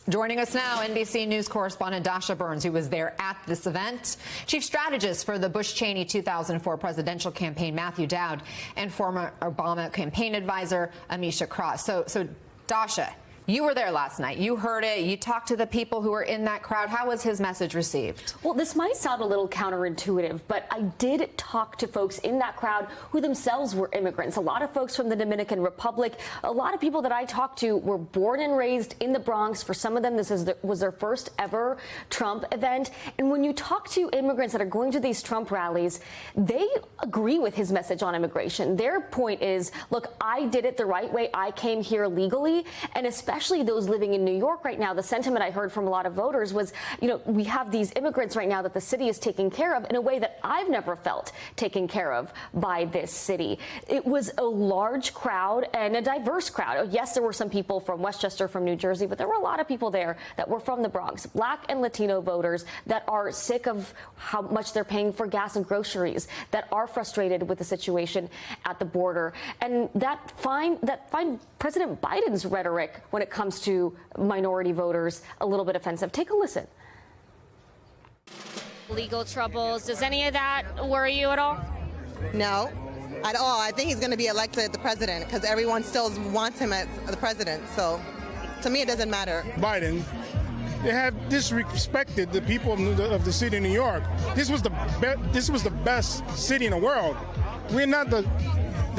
Joining us now, NBC News correspondent Dasha Burns, who was there at this event. Chief strategist for the Bush-Cheney 2004 presidential campaign, Matthew Dowd, and former Obama campaign advisor, Amisha Cross. So Dasha, you were there last night. You heard it. You talked to the people who were in that crowd. How was his message received? Well, this might sound a little counterintuitive, but I did talk to folks in that crowd who themselves were immigrants. A lot of folks from the Dominican Republic. A lot of people that I talked to were born and raised in the Bronx. For some of them, this was their first ever Trump event. And when you talk to immigrants that are going to these Trump rallies, they agree with his message on immigration. Their point is, look, I did it the right way. I came here legally. And especially those living in New York right now, the sentiment I heard from a lot of voters was, we have these immigrants right now that the city is taking care of in a way that I've never felt taken care of by this city. It was a large crowd and a diverse crowd. Yes, there were some people from Westchester, from New Jersey, but there were a lot of people there that were from the Bronx, Black and Latino voters that are sick of how much they're paying for gas and groceries, that are frustrated with the situation at the border, and that find President Biden's rhetoric when it comes to minority voters a little bit offensive. Take a listen. Legal troubles. Does any of that worry you at all? No, at all. I think he's going to be elected the president because everyone still wants him as the president. So to me, it doesn't matter. Biden, they have disrespected the people of the city of New York. This was the best city in the world. We're not the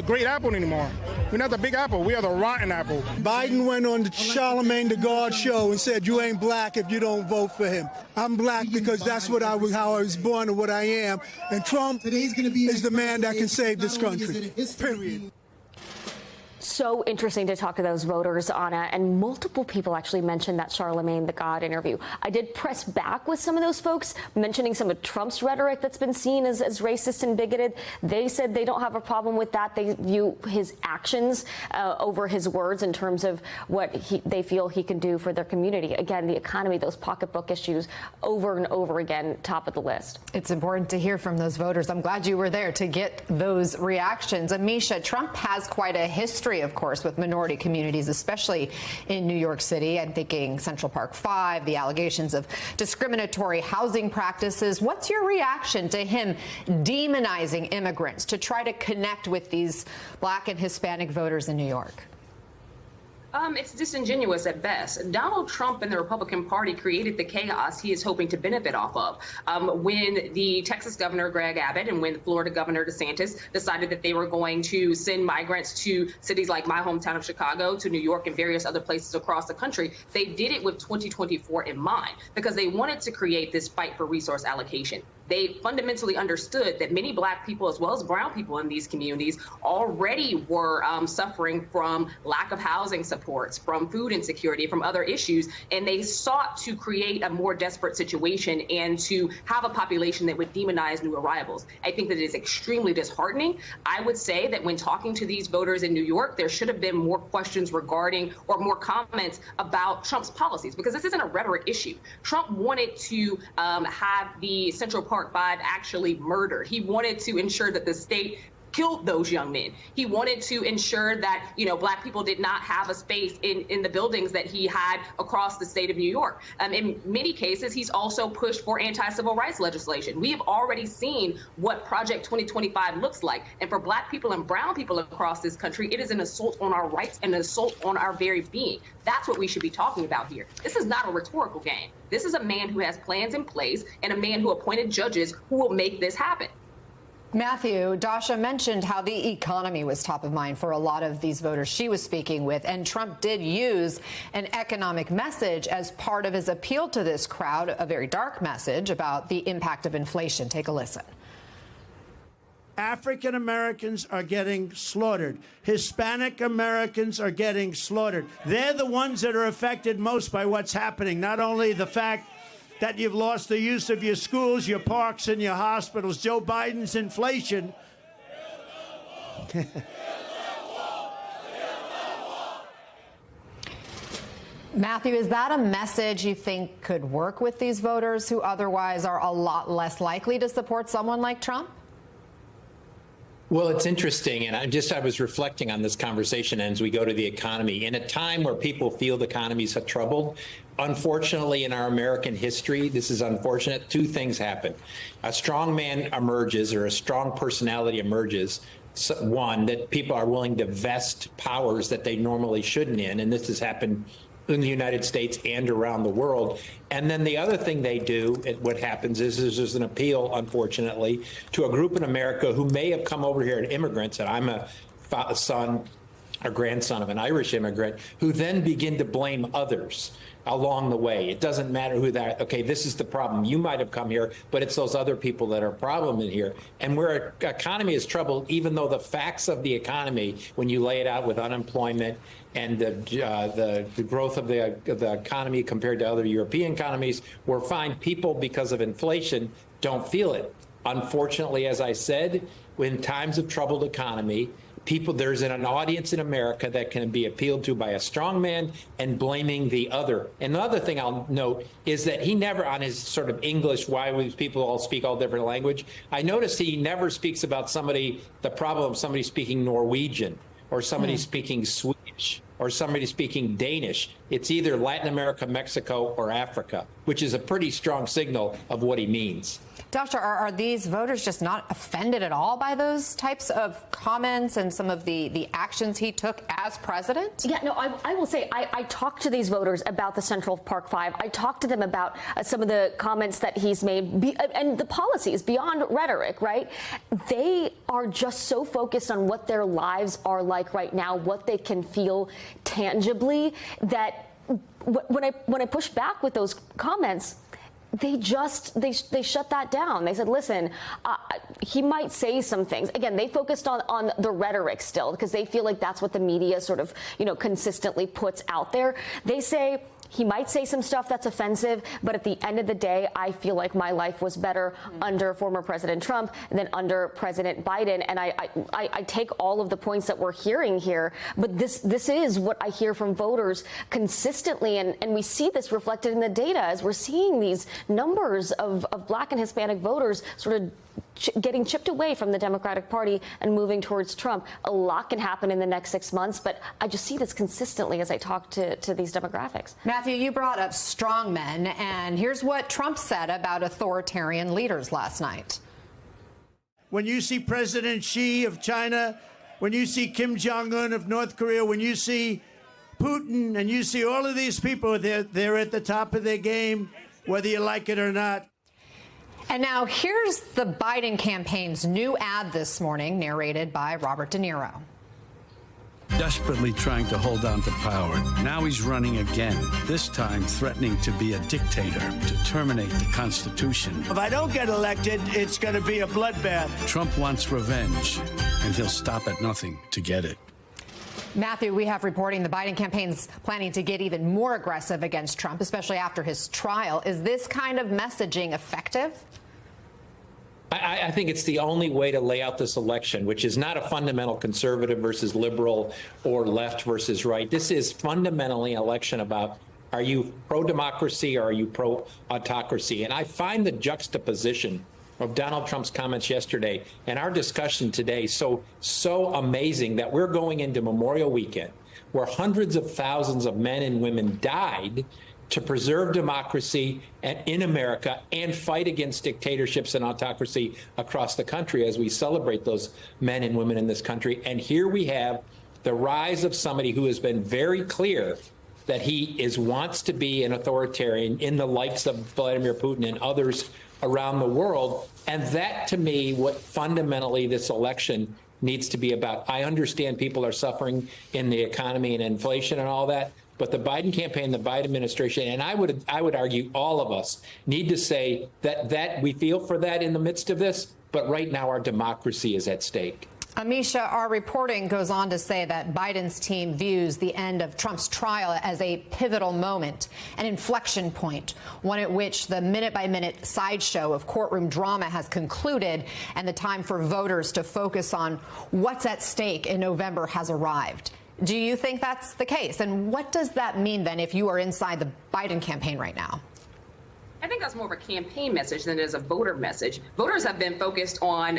great apple anymore. We're not the big apple. We are the rotten apple. Biden went on the Charlemagne the God show and said, you ain't black if you don't vote for him. I'm black because that's how I was born and what I am. And Trump is the man that can save this country, period. So interesting to talk to those voters, Anna, and multiple people actually mentioned that Charlemagne the God interview. I did press back with some of those folks, mentioning some of Trump's rhetoric that's been seen as racist and bigoted. They said they don't have a problem with that. They view his actions over his words in terms of what they feel he can do for their community. Again, the economy, those pocketbook issues, over and over again, top of the list. It's important to hear from those voters. I'm glad you were there to get those reactions. Amisha, Trump has quite a history, of course, with minority communities, especially in New York City. I'm thinking Central Park 5, the allegations of discriminatory housing practices. What's your reaction to him demonizing immigrants to try to connect with these Black and Hispanic voters in New York? It's disingenuous at best. Donald Trump and the Republican Party created the chaos he is hoping to benefit off of. When the Texas governor, Greg Abbott, and when Florida Governor DeSantis decided that they were going to send migrants to cities like my hometown of Chicago, to New York, and various other places across the country, they did it with 2024 in mind because they wanted to create this fight for resource allocation. They fundamentally understood that many Black people, as well as brown people in these communities, already were suffering from lack of housing supports, from food insecurity, from other issues, and they sought to create a more desperate situation and to have a population that would demonize new arrivals. I think that it is extremely disheartening. I would say that when talking to these voters in New York, there should have been more questions regarding or more comments about Trump's policies, because this isn't a rhetoric issue. Trump wanted to have the Central Park 5 actually murdered. He wanted to ensure that the state killed those young men. He wanted to ensure that, Black people did not have a space in the buildings that he had across the state of New York. In many cases, he's also pushed for anti-civil rights legislation. We have already seen what Project 2025 looks like. And for Black people and brown people across this country, it is an assault on our rights and an assault on our very being. That's what we should be talking about here. This is not a rhetorical game. This is a man who has plans in place and a man who appointed judges who will make this happen. Matthew, Dasha mentioned how the economy was top of mind for a lot of these voters she was speaking with, and Trump did use an economic message as part of his appeal to this crowd, a very dark message about the impact of inflation. Take a listen. African Americans are getting slaughtered. Hispanic Americans are getting slaughtered. They're the ones that are affected most by what's happening. Not only the fact that you've lost the use of your schools, your parks, and your hospitals. Joe Biden's inflation. Matthew, is that a message you think could work with these voters who otherwise are a lot less likely to support someone like Trump? Well, it's interesting, and I was reflecting on this conversation as we go to the economy. In a time where people feel the economy's troubled, unfortunately, in our American history, this is unfortunate. Two things happen. A strong man emerges, or a strong personality emerges. One, that people are willing to vest powers that they normally shouldn't in, and this has happened in the United States and around the world. And then the other thing they do, what happens is there's an appeal, unfortunately, to a group in America who may have come over here as immigrants, and I'm a son or grandson of an Irish immigrant, who then begin to blame others along the way. It doesn't matter who that, okay, this is the problem. You might have come here, but it's those other people that are a problem in here. And where our economy is troubled, even though the facts of the economy, when you lay it out with unemployment and the growth of the economy compared to other European economies, we're fine. People, because of inflation, don't feel it. Unfortunately, as I said, in times of troubled economy, there's an audience in America that can be appealed to by a strong man and blaming the other. And the other thing I'll note is that he never, on his sort of English, why these people all speak all different language, I noticed he never speaks about the problem of somebody speaking Norwegian or somebody speaking Swedish or somebody speaking Danish. It's either Latin America, Mexico, or Africa, which is a pretty strong signal of what he means. Doctor, are these voters just not offended at all by those types of comments and some of the actions he took as president? Yeah, no, I will say I talked to these voters about the Central Park Five. I talked to them about some of the comments that he's made and the policies beyond rhetoric, right? They are just so focused on what their lives are like right now, what they can feel tangibly, that when I push back with those comments, they shut that down. They said, listen, he might say some things. Again, they focused on the rhetoric still, because they feel like that's what the media sort of, consistently puts out there. They say he might say some stuff that's offensive, but at the end of the day, I feel like my life was better under former President Trump than under President Biden. And I take all of the points that we're hearing here, but this is what I hear from voters consistently. And we see this reflected in the data as we're seeing these numbers of Black and Hispanic voters sort of getting chipped away from the Democratic Party and moving towards Trump. A lot can happen in the next 6 months, but I just see this consistently as I talk to these demographics. Matthew, you brought up strong men, and here's what Trump said about authoritarian leaders last night. When you see President Xi of China, when you see Kim Jong-un of North Korea, when you see Putin, and you see all of these people, they're at the top of their game, whether you like it or not. And now here's the Biden campaign's new ad this morning, narrated by Robert De Niro. Desperately trying to hold on to power. Now he's running again, this time threatening to be a dictator, to terminate the Constitution. If I don't get elected, it's going to be a bloodbath. Trump wants revenge, and he'll stop at nothing to get it. Matthew, we have reporting the Biden campaign's planning to get even more aggressive against Trump, especially after his trial. Is this kind of messaging effective? I think it's the only way to lay out this election, which is not a fundamental conservative versus liberal or left versus right. This is fundamentally an election about, are you pro-democracy or are you pro-autocracy? And I find the juxtaposition of Donald Trump's comments yesterday and our discussion today so amazing, that we're going into Memorial Weekend, where hundreds of thousands of men and women died to preserve democracy in America and fight against dictatorships and autocracy across the country as we celebrate those men and women in this country. And here we have the rise of somebody who has been very clear that he wants to be an authoritarian in the likes of Vladimir Putin and others around the world. And that, to me, what fundamentally this election needs to be about. I understand people are suffering in the economy and inflation and all that, but the Biden campaign, the Biden administration, and I would argue all of us need to say that we feel for that in the midst of this, but right now our democracy is at stake. Amisha, our reporting goes on to say that Biden's team views the end of Trump's trial as a pivotal moment, an inflection point, one at which the minute-by-minute sideshow of courtroom drama has concluded and the time for voters to focus on what's at stake in November has arrived. Do you think that's the case? And what does that mean, then, if you are inside the Biden campaign right now? I think that's more of a campaign message than it is a voter message. Voters have been focused on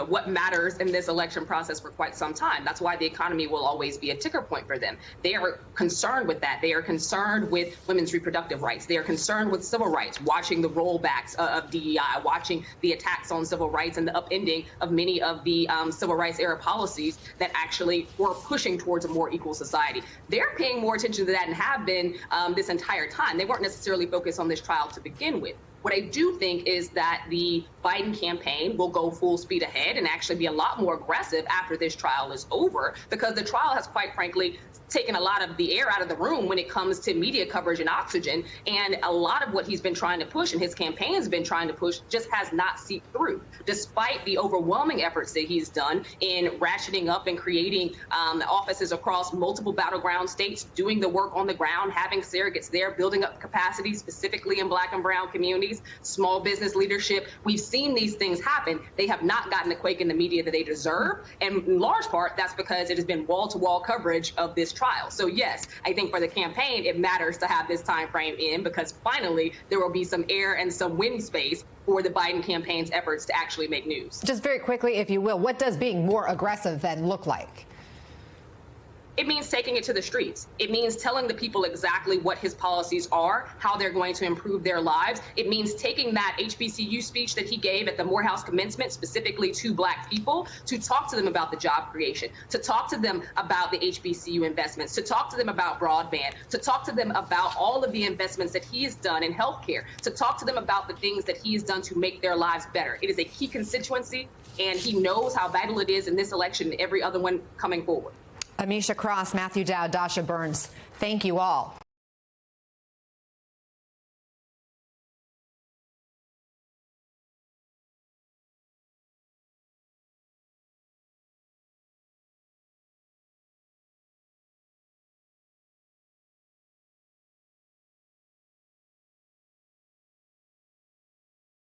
what matters in this election process for quite some time. That's why the economy will always be a ticker point for them. They are concerned with that. They are concerned with women's reproductive rights. They are concerned with civil rights, watching the rollbacks of DEI, watching the attacks on civil rights and the upending of many of the civil rights era policies that actually were pushing towards a more equal society. They're paying more attention to that and have been this entire time. They weren't necessarily focused on this trial to begin with. What I do think is that the Biden campaign will go full speed ahead and actually be a lot more aggressive after this trial is over, because the trial has, quite frankly, taken a lot of the air out of the room when it comes to media coverage and oxygen. And a lot of what he's been trying to push and his campaign has been trying to push just has not seeped through, despite the overwhelming efforts that he's done in ratcheting up and creating offices across multiple battleground states, doing the work on the ground, having surrogates there, building up capacity specifically in Black and brown communities, small business leadership. We've seen these things happen. They have not gotten the quake in the media that they deserve. And in large part, that's because it has been wall-to-wall coverage of this trial. So yes, I think for the campaign, it matters to have this time frame in, because finally there will be some air and some wind space for the Biden campaign's efforts to actually make news. Just very quickly, if you will, what does being more aggressive then look like? It means taking it to the streets. It means telling the people exactly what his policies are, how they're going to improve their lives. It means taking that HBCU speech that he gave at the Morehouse commencement, specifically to Black people, to talk to them about the job creation, to talk to them about the HBCU investments, to talk to them about broadband, to talk to them about all of the investments that he has done in healthcare, to talk to them about the things that he has done to make their lives better. It is a key constituency, and he knows how vital it is in this election and every other one coming forward. Amisha Cross, Matthew Dowd, Dasha Burns, thank you all.